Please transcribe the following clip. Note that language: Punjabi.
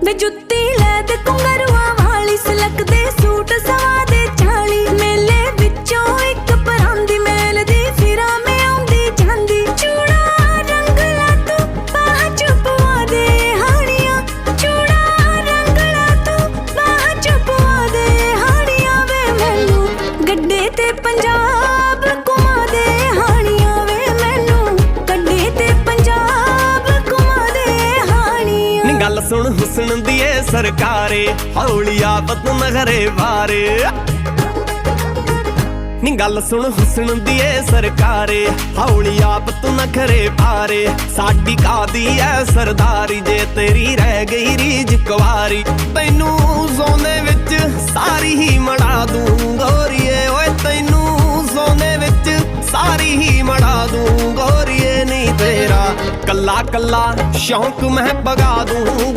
ਵੇ ਜੁੱਤੀ ਲੈ ਦੇ ਕੁੰਗਰੂਆਂ ਵਾਲੀ ਸਿਲਕ ਦੇ ਸੂਟ ਸਵਾ ਦੇ 40 ਮੇਲੇ ਵਿੱਚੋਂ ਇੱਕ ਪਰਾਂਦੀ ਮੇਲ ਦੀ ਫਿਰਾਂ ਮੈਂ ਆਉਂਦੀ ਜਾਂਦੀ ਚੂੜਾ ਰੰਗ ਲਾ ਤੂੰ ਬਾਹ ਚ ਪਵਾ ਦੇ ਹਾਣੀਆਂ ਚੂੜਾ ਰੰਗ ਲਾ ਤੂੰ ਬਾਹ ਚ ਪਵਾ ਦੇ ਹਾਣੀਆਂ ਵੇ ਮੈਨੂੰ ਗੱਡੇ ਤੇ ਪੰਜਾਬ ਘੁਮਾ ਦੇ ਹਾਣੀਆਂ ਵੇ ਮੈਨੂੰ ਗੱਡੇ ਤੇ ਪੰਜਾਬ ਘੁਮਾ ਦੇ ਹਾਣੀਆਂ ਨੀ ਗੱਲ ਸੁਣ ਹੁਸਨ ਦੀ ਏ ਸਰਕਾਰੇ ਹੌਲੀ ਆਫਤ ਨਖਰੇ ਵਾਰੇ ਨੀ ਗੱਲ ਸੁਣ ਹੁਸਨ ਦੀ ਏ ਸਰਕਾਰੇ ਹੌਲੀ ਆਫਤ ਨਖਰੇ ਵਾਰੇ ਸਾਡੀ ਕਾਦੀ ਐ ਸਰਦਾਰੀ ਜੇ ਤੇਰੀ ਰਹਿ ਗਈ ਰੀਝ ਕੁਵਾਰੀ ਤੈਨੂੰ ਸੋਨੇ ਵਿੱਚ ਸਾਰੀ ਹੀ ਮੜਾ ਦੂੰ ਗੋਰੀਏ ਓਏ ਤੈਨੂੰ ਸੋਨੇ ਵਿੱਚ ਸਾਰੀ ਹੀ ਮੜਾ ਦੂੰ ਗੋਰੀਏ ਨਹੀਂ ਤੇਰਾ ਕੱਲਾ ਕੱਲਾ ਸ਼ੌਂਕ ਮੈਂ ਪਗਾ ਦੂੰ